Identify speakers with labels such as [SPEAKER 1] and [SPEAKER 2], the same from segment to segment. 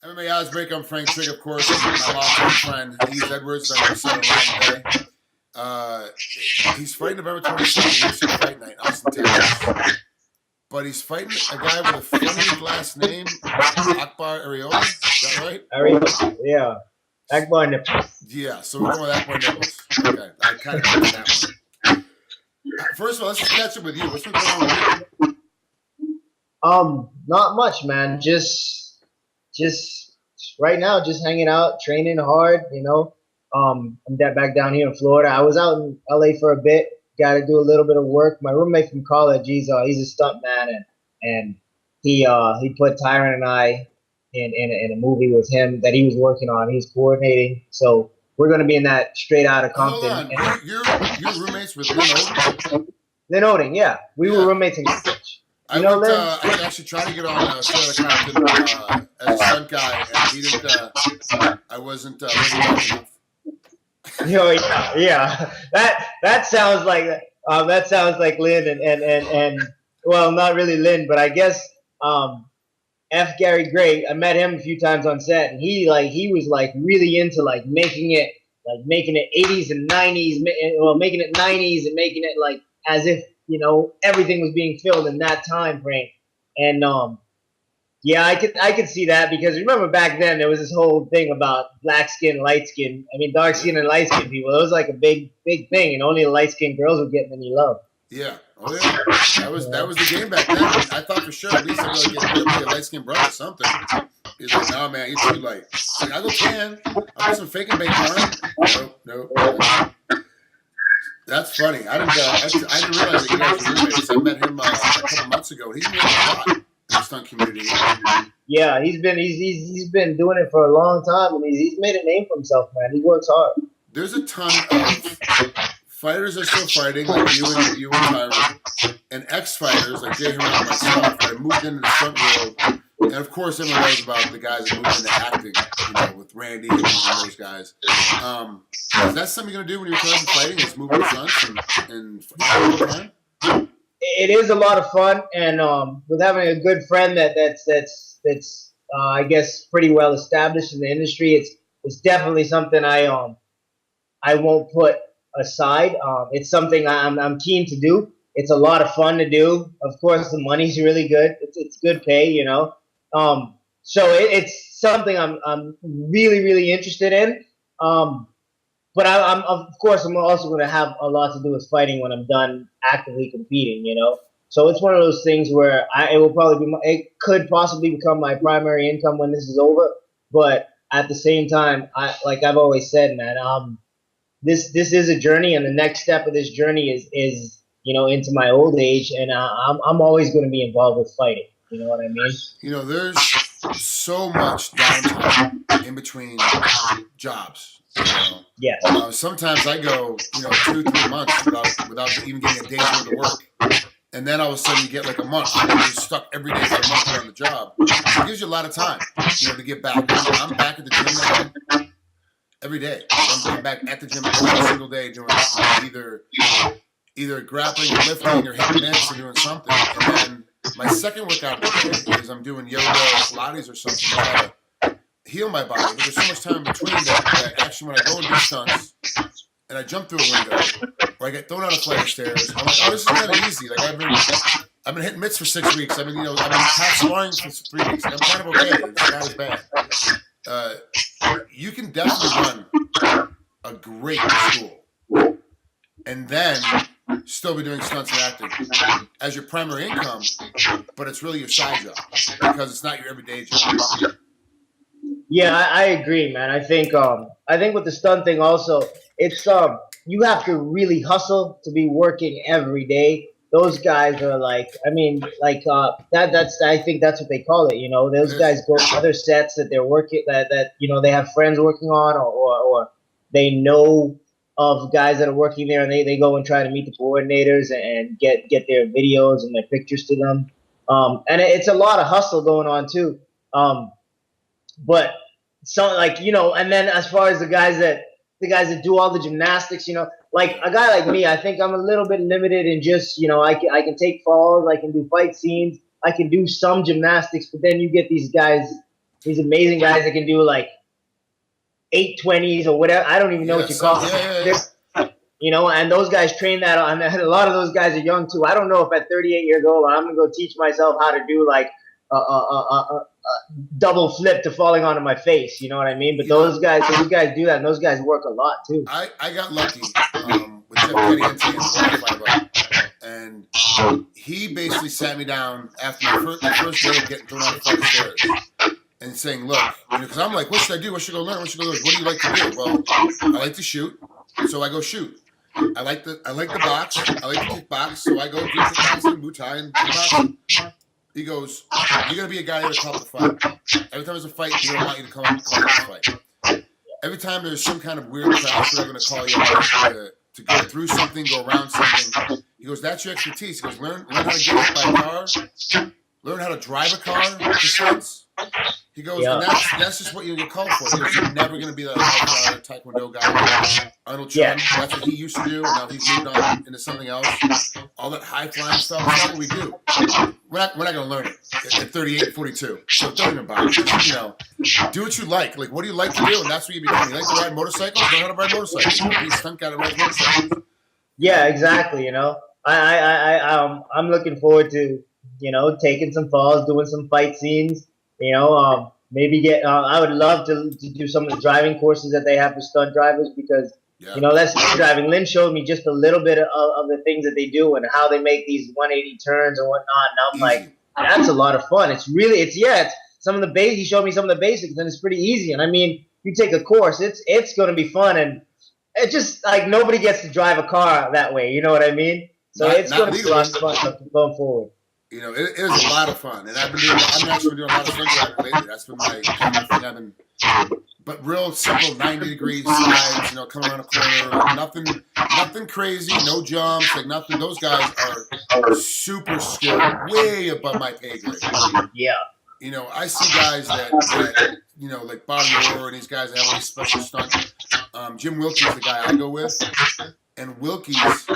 [SPEAKER 1] MMA Oddsbreaker. I'm Frank Trigg, of course. My longtime friend, Yves Edwards. I'm going to today. He's fighting November 27th, UFC Fight Night, Austin, Texas. But he's fighting a guy with a funny last name, Akbar Ariola. Is that right?
[SPEAKER 2] Ariola, yeah. Akbar Nipples.
[SPEAKER 1] Yeah, so we're going with Akbar Nipples. Okay, I kind of got that one. First of all, let's just catch up with you. What's been going on with
[SPEAKER 2] you? Not much, man. Just right now, just hanging out, training hard. I'm back down here in Florida. I was out in LA for a bit. Got to do a little bit of work. My roommate from college, he's a stunt man, and he put Tyron and I in a movie with him that he was working on. He's coordinating, so we're going to be in that Straight Outta Compton.
[SPEAKER 1] Hold on, your roommates with Lynn Oding?
[SPEAKER 2] Lynn Oding, yeah. We were roommates in college.
[SPEAKER 1] I was actually trying to get on Straight Outta Compton as a stunt guy, and he didn't. I wasn't enough.
[SPEAKER 2] Yeah. That sounds like Lynn and well, not really Lynn, but I guess F. Gary Gray. I met him a few times on set, and he was really into making it 80s and 90s, making it 90s and making it as if everything was being filmed in that time frame. And yeah, I could see that, because remember back then there was this whole thing about black skin, light skin. I mean, dark skin and light skin people. It was like a big thing, and only the light skinned girls were getting any love.
[SPEAKER 1] Yeah, oh yeah, that was the game back then. I thought for sure at least I'd get a light skinned brother or something. He's like, nah, man, you're too light. Like, I go tan. I'll put some fake and bacon on it. Nope. That's funny. I didn't realize that you guys were roommates. I met him a couple months ago. He's doing a lot in the stunt community.
[SPEAKER 2] Yeah, he's been doing it for a long time, and he's made a name for himself, man. He works hard.
[SPEAKER 1] There's a ton of fighters that are still fighting, like you and Tyron, and ex-fighters like Jay Herman and myself that moved into the stunt world. And of course, everyone knows about the guys that moved into acting, with Randy and those guys. Is that something you're gonna do when you're fighting? Is move into stunts and all the time?
[SPEAKER 2] It is a lot of fun, and with having a good friend that's I guess pretty well established in the industry, it's definitely something I won't put aside. It's something I'm keen to do. It's a lot of fun to do. Of course, the money's really good. It's good pay, So it's something I'm really interested in. But I'm also going to have a lot to do with fighting when I'm done actively competing, So it's one of those things where it could possibly become my primary income when this is over. But at the same time, I've always said, man, this is a journey, and the next step of this journey is into my old age, and I'm always going to be involved with fighting. You know what I mean?
[SPEAKER 1] There's so much downtime in between jobs.
[SPEAKER 2] Yeah.
[SPEAKER 1] Sometimes I go, 2-3 months without even getting a day's worth of work, and then all of a sudden you get like a month, and you're stuck every day for a month on the job. It gives you a lot of time, to get back. I'm back at the gym now every day. I'm back at the gym every single day doing either grappling or lifting or hitting mitts or doing something. And then my second workout is I'm doing yoga or Pilates or something to try to heal my body. But there's so much time in between that actually when I go and do stunts and I jump through a window or I get thrown out a flight of stairs, I'm like, oh, this is kind of easy. Like I've been hitting mitts for 6 weeks. I've been half sparring for 3 weeks. I'm kind of okay. It's not as bad. You can definitely run a great school and then still be doing stunts and acting as your primary income, but it's really your side job because it's not your everyday job.
[SPEAKER 2] Yeah, I agree, man. I think with the stunt thing also, it's you have to really hustle to be working every day. Those guys are I think that's what they call it. Those guys go to other sets that they're working that they have friends working on or they know of guys that are working there, and they go and try to meet the coordinators and get their videos and their pictures to them. And it's a lot of hustle going on too. But so and then as far as the guys that do all the gymnastics, like a guy like me, I think I'm a little bit limited in just, I can take falls, I can do fight scenes, I can do some gymnastics, but then you get these guys these amazing guys that can do like 820s or whatever. I don't even know what you call it. You know, and those guys train that on. And a lot of those guys are young too. I don't know if at 38 years old I'm gonna go teach myself how to do like a double flip to falling onto my face. You know what I mean? But those guys do that, and those guys work a lot too.
[SPEAKER 1] I got lucky with Jeff Petty and he basically sat me down after the first day of getting thrown out of the stairs and saying, look, because I'm like, what should I do? What should I go learn? What should I go learn? What do you like to do? Well, I like to shoot, so I go shoot. I like the box. I like to kickbox, so I go do kickboxing, Muay Thai, and kickboxing. He goes, you're going to be a guy that'll come up to fight. Every time there's a fight, he don't want you to come up to fight. Every time there's some kind of weird crash, they're going to call you to go through something, go around something. He goes, that's your expertise. He goes, learn how to get hit by a car, learn how to drive a car to stunts. He goes, and that's just what you get called for. He goes, you're never going to be that Taekwondo guy. Arnold Chun, that's what he used to do, and now he's moved on into something else. All that high-flying stuff, that's what we do. We're not going to learn it at 38, 42. So don't even bother. You know, do what you like. Like, what do you like to do? And that's what you become. You like to ride motorcycles? Learn how to ride motorcycles. Be a stunt guy that rides motorcycles. Yeah,
[SPEAKER 2] exactly. You know, I'm looking forward to, you know, taking some falls, doing some fight scenes. You know, maybe get. I would love to do some of the driving courses that they have for stunt drivers because, you know, that's driving. Lynn showed me just a little bit of the things that they do and how they make these 180 turns and whatnot. And I'm like, that's a lot of fun. It's some of the basics. He showed me some of the basics, and it's pretty easy. And I mean, you take a course, it's going to be fun, and it's just like nobody gets to drive a car that way. You know what I mean? So it's going to be a lot of fun going forward.
[SPEAKER 1] You know, it is a lot of fun, and I'm actually doing a lot of stunt driving lately. That's been my thing. But real simple 90-degree slides, you know, coming around a corner, nothing crazy, no jumps, like nothing. Those guys are super skilled, way above my pay grade.
[SPEAKER 2] Yeah.
[SPEAKER 1] You know, I see guys that you know, like Bobby Orr and these guys that have all these special stunts. Jim Wilkie's the guy I go with. And Wilkie's,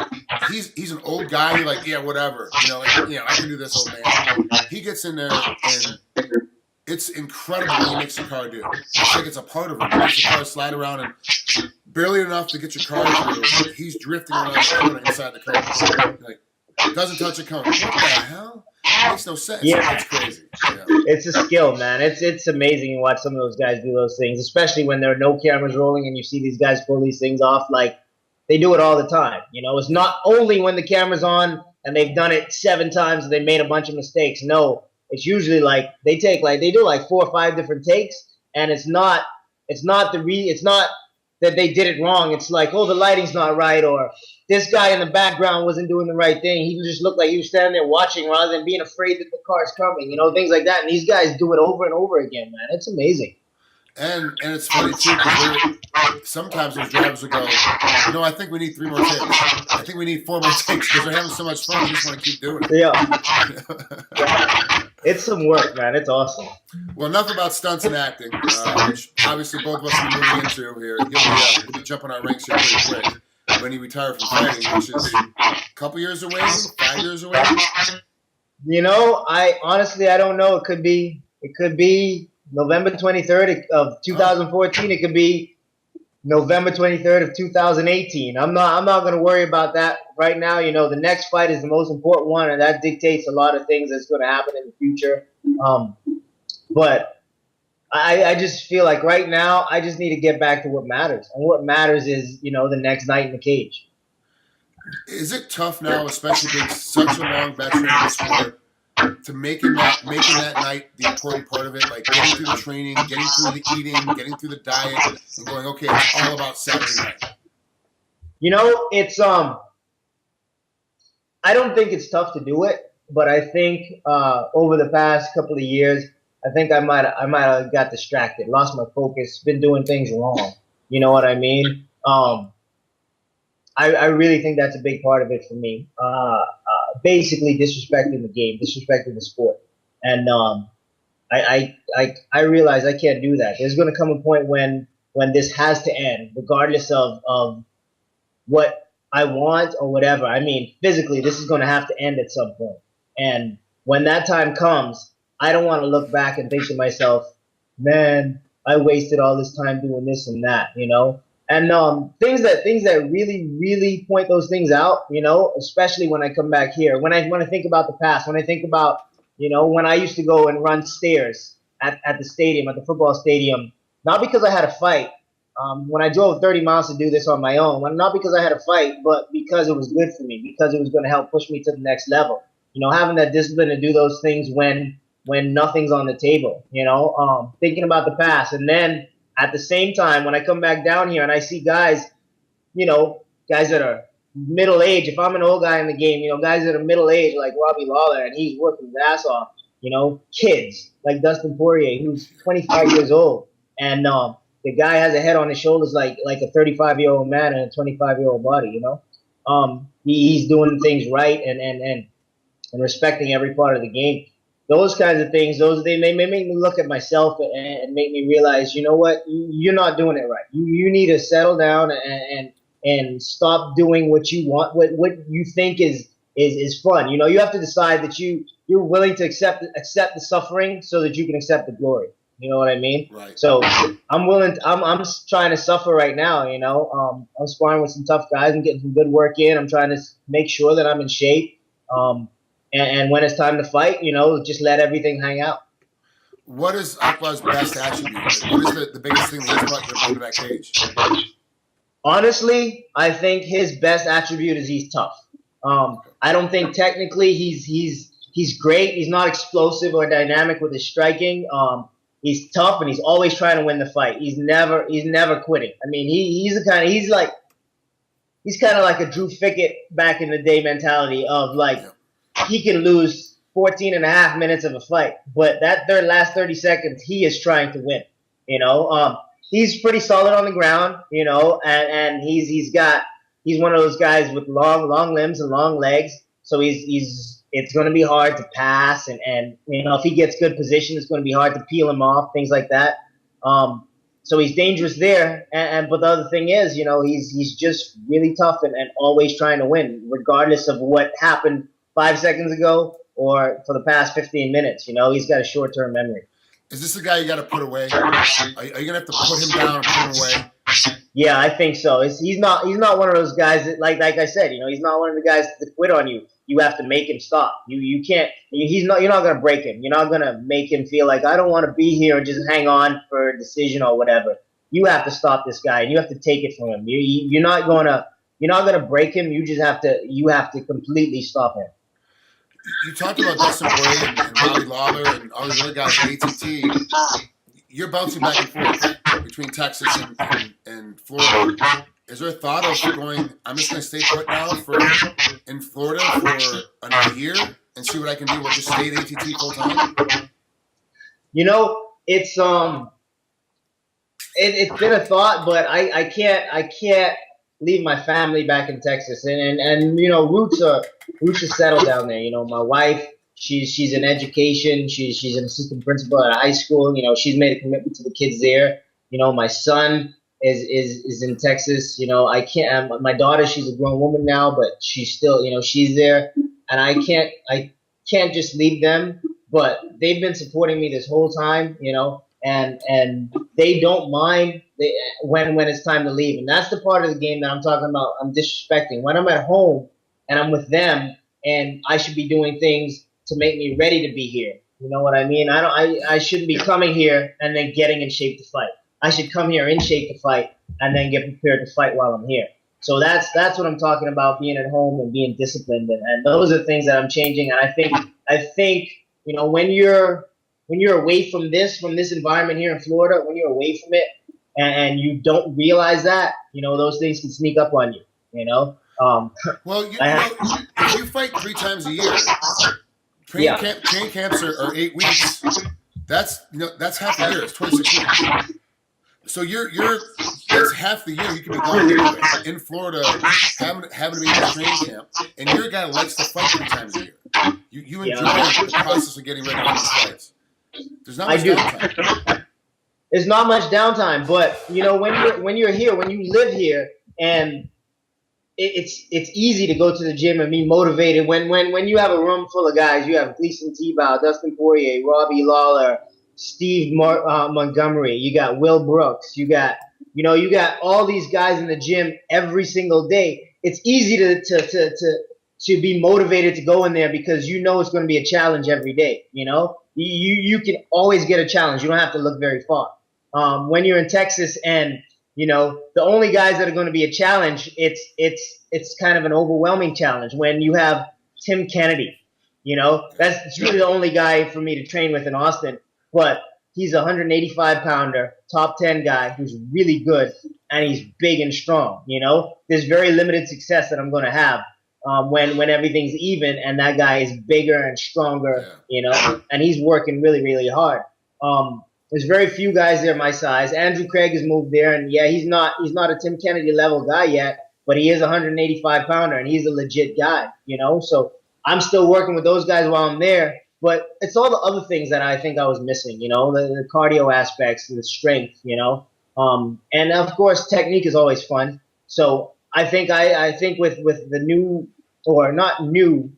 [SPEAKER 1] he's an old guy. You're like, yeah, whatever. You know, like, yeah, I can do this, old man. He gets in there, and it's incredible what he makes the car do. It's like it's a part of him. He makes the car slide around, and barely enough to get your car through. He's drifting around the corner inside the car. Like, doesn't touch a cone. What the hell? It makes no sense.
[SPEAKER 2] Yeah.
[SPEAKER 1] It's crazy. Yeah.
[SPEAKER 2] It's a skill, man. It's amazing to watch some of those guys do those things, especially when there are no cameras rolling and you see these guys pull these things off. Like, they do it all the time. You know, it's not only when the camera's on and they've done it 7 times and they made a bunch of mistakes. No, it's usually like they do like 4 or 5 different takes, and it's not that they did it wrong. It's like, oh, the lighting's not right, or this guy in the background wasn't doing the right thing. He just looked like he was standing there watching rather than being afraid that the car's coming. You know, things like that. And these guys do it over and over again, man. It's amazing.
[SPEAKER 1] And it's funny too, because sometimes those drivers will go, you know, I think we need 3 more takes. I think we need 4 more takes because they're having so much fun. We just want to keep doing it.
[SPEAKER 2] Yeah. It's some work, man. It's awesome.
[SPEAKER 1] Well, enough about stunts and acting, which obviously both of us are moving into here. He'll be jumping our ranks here pretty quick when he retired from fighting, which is a couple years away, 5 years away.
[SPEAKER 2] You know, I don't know. It could be November 23rd of 2014. It could be November 23rd of 2018. I'm not going to worry about that right now. You know, the next fight is the most important one, and that dictates a lot of things that's going to happen in the future. But I just feel like right now I just need to get back to what matters, and what matters is, you know, the next night in the cage.
[SPEAKER 1] Is it tough now, especially being such a long veteran in the sport, to making that night the important part of it, like getting through the training, getting through the eating, getting through the diet, and going, okay, it's all about Saturday night?
[SPEAKER 2] You know, it's I don't think it's tough to do it, but I think over the past couple of years, I think I might have got distracted, lost my focus, been doing things wrong. You know what I mean? I really think that's a big part of it for me. Basically disrespecting the game, disrespecting the sport. And I realize I can't do that. There's going to come a point when this has to end, regardless of what I want or whatever. I mean, physically, this is going to have to end at some point. And when that time comes, I don't want to look back and think to myself, man, I wasted all this time doing this and that, you know. And things that really point those things out, you know, especially when I come back here. When I think about the past, when I think about, you know, when I used to go and run stairs at the stadium, at the football stadium, not because I had a fight. When I drove 30 miles to do this on my own, not because I had a fight, but because it was good for me, because it was going to help push me to the next level. You know, having that discipline to do those things when nothing's on the table, you know, thinking about the past. And then at the same time, when I come back down here and I see guys, you know, guys that are middle age, if I'm an old guy in the game, you know, guys that are middle age like Robbie Lawler and he's working his ass off, you know, kids like Dustin Poirier, who's 25 years old. And the guy has a head on his shoulders like a 35-year-old man and a 25-year-old body, you know. He's doing things right and respecting every part of the game. Those kinds of things, they make me look at myself and make me realize, you know what, you're not doing it right. You need to settle down and stop doing what you want, what you think is fun. You know, you have to decide that you're willing to accept the suffering so that you can accept the glory. You know what I mean?
[SPEAKER 1] Right.
[SPEAKER 2] So I'm trying to suffer right now. You know, I'm sparring with some tough guys and getting some good work in. I'm trying to make sure that I'm in shape. And when it's time to fight, you know, just let everything hang out.
[SPEAKER 1] What is Aqua's best attribute? What is the biggest thing that he's brought to that cage?
[SPEAKER 2] Honestly, I think his best attribute is he's tough. I don't think technically he's great. He's not explosive or dynamic with his striking. He's tough and he's always trying to win the fight. He's never quitting. I mean, he's kind of like a Drew Fickett back in the day mentality of like, he can lose 14 and a half minutes of a fight, but that last 30 seconds, he is trying to win. You know, he's pretty solid on the ground, you know, and he's one of those guys with long limbs and long legs. So it's going to be hard to pass, and you know, if he gets good position, it's going to be hard to peel him off, things like that. So he's dangerous there, but the other thing is, you know, he's just really tough and always trying to win, regardless of what happened 5 seconds ago or for the past 15 minutes. You know, he's got a short-term memory.
[SPEAKER 1] Is this the guy you got to put away? Are you going to have to put him down and put him away?
[SPEAKER 2] Yeah, I think so. He's not one of those guys that, like I said, you know, he's not one of the guys that quit on you. You have to make him stop. You can't. You're not going to break him. You're not going to make him feel like, I don't want to be here and just hang on for a decision or whatever. You have to stop this guy and you have to take it from him. You're not going to break him. You have to completely stop him.
[SPEAKER 1] You talked about Dustin Poirier and Robbie Lawler and all these other guys at ATT. You're bouncing back and forth between Texas and Florida. Is there a thought of going, I'm just going to stay put now in Florida for another year and see what I can do? Just stay at ATT full time?
[SPEAKER 2] You know, it's been a thought, but I can't leave my family back in Texas, and you know, roots are settled down there. You know, my wife, she's in education. She's an assistant principal at a high school. You know, she's made a commitment to the kids there. You know, my son is in Texas. You know, I can't. My daughter, she's a grown woman now, but she's still, you know, she's there, and I can't just leave them. But they've been supporting me this whole time. You know, and they don't mind when it's time to leave. And that's the part of the game that I'm talking about. I'm disrespecting when I'm at home and I'm with them, and I should be doing things to make me ready to be here. You know what I mean? I shouldn't be coming here and then getting in shape to fight. I should come here in shape to fight and then get prepared to fight while I'm here. So that's what I'm talking about, being at home and being disciplined. And those are things that I'm changing. And I think, you know, when you're away from this environment here in Florida, when you're away from it and you don't realize that, you know, those things can sneak up on you, you know?
[SPEAKER 1] Well, if you fight 3 times a year, training camps are 8 weeks. That's half the year. It's 26 weeks. So that's half the year you can be gone in Florida, having to be in a training camp, and you're a guy that likes to fight 3 times a year. You enjoy the process of getting ready for these fights. There's not much downtime.
[SPEAKER 2] There's not much downtime, but you know, when you're here, when you live here, and it's easy to go to the gym and be motivated when you have a room full of guys. You have Gleason Tebow, Dustin Poirier, Robbie Lawler, Montgomery, you got Will Brooks, you got all these guys in the gym every single day. It's easy to be motivated to go in there because you know it's going to be a challenge every day. You can always get a challenge. You don't have to look very far. When you're in Texas and the only guys that are going to be a challenge, it's kind of an overwhelming challenge when you have Tim Kennedy. That's really the only guy for me to train with in Austin. But he's a 185 pounder, top 10 guy who's really good, and he's big and strong. There's very limited success that I'm going to have when everything's even and that guy is bigger and stronger, and he's working really, really hard. There's very few guys there my size. Andrew Craig has moved there, and yeah, he's not a Tim Kennedy level guy yet, but he is a 185 pounder, and he's a legit guy. So I'm still working with those guys while I'm there. But it's all the other things that I think I was missing, the cardio aspects, the strength, and of course technique is always fun. So I think with the new, or not new,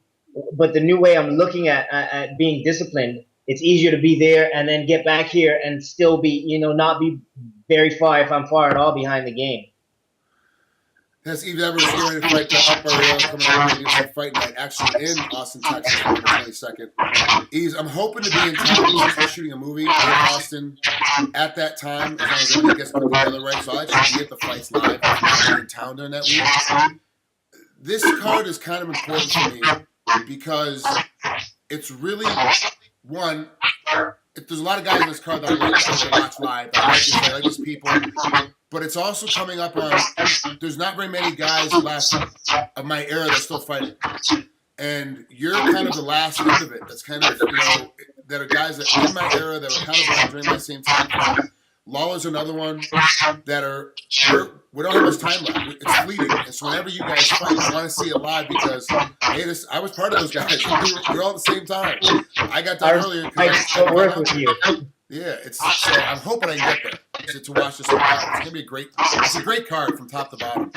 [SPEAKER 2] but the new way I'm looking at being disciplined, it's easier to be there and then get back here and still be, not be very far, if I'm far at all, behind the game.
[SPEAKER 1] Has Yves ever ready to fight the upper rail coming out and do some fight night actually in Austin, Texas on the 22nd? Yves, I'm hoping to be in town. We're shooting a movie in Austin at that time, as long as everybody gets put together right. So I'll actually be at the fights live. I'm in town during that week. This card is kind of important to me because it's really, one, there's a lot of guys in this card that I like to watch live. I like these people. But it's also coming up on, there's not very many guys left of my era that's still fighting. And you're kind of the last end of it. That's kind of, that are guys that in my era that are kind of like during my same time. Lawler's another one that are, we don't have much time left. It's fleeting. And so whenever you guys fight, I want to see it live because, hey, I was part of those guys. We were all at the same time. I got done earlier.
[SPEAKER 2] I still work with you.
[SPEAKER 1] Yeah, so I'm hoping I can get there to watch this card. It's gonna be it's a great card from top to bottom.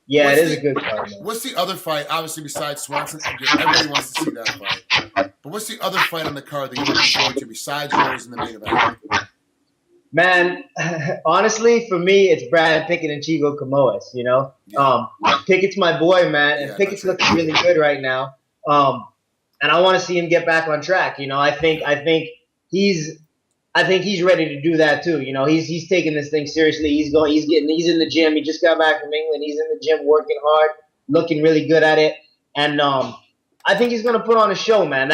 [SPEAKER 2] Yeah, it is a good card. Man.
[SPEAKER 1] What's the other fight? Obviously, besides Swanson, everybody wants to see that fight. But what's the other fight on the card that you're looking forward to besides yours in the main event?
[SPEAKER 2] Man, honestly, for me, it's Brad Pickett and Chico Camoes. Yeah. Pickett's my boy, man, and Pickett's looking really good right now. And I want to see him get back on track. I think he's ready to do that too. He's taking this thing seriously. He's in the gym. He just got back from England. He's in the gym working hard, looking really good at it. And I think he's gonna put on a show, man.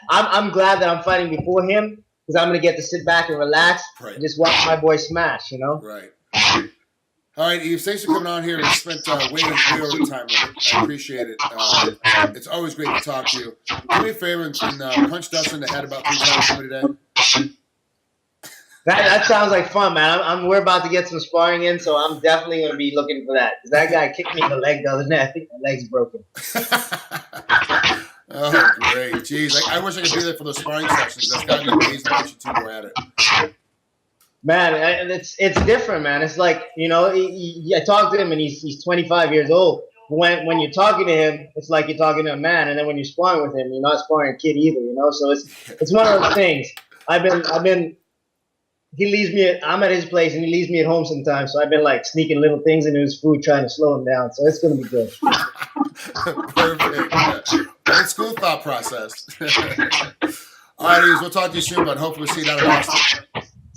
[SPEAKER 2] I'm glad that I'm fighting before him because I'm gonna get to sit back and relax and just watch my boy smash.
[SPEAKER 1] Right. All right, Yves, thanks for coming on here and spent way over time with it. I appreciate it. It's always great to talk to you. Do me a favor and punch Dustin in the head about 3 times for me today.
[SPEAKER 2] That sounds like fun, man. We're about to get some sparring in, so I'm definitely going to be looking for that. Because that guy kicked me in the leg the other day. I think my leg's broken.
[SPEAKER 1] Oh, great. Jeez, I wish I could be there for those sparring sessions. That's got to be amazing to watch you two go at it.
[SPEAKER 2] Man, it's different, man. It's like, I talked to him, and he's 25 years old. When you're talking to him, it's like you're talking to a man. And then when you're sparring with him, you're not sparring a kid either, So it's one of those things. He leaves me I'm at his place and he leaves me at home sometimes. So I've been like sneaking little things into his food, trying to slow him down. So it's going to be good.
[SPEAKER 1] Perfect. Old school thought process. All right, Yves, we'll talk to you soon, but hopefully we'll see you down in Austin.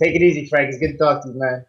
[SPEAKER 2] Take it easy, Frank. It's good to talk to you, man.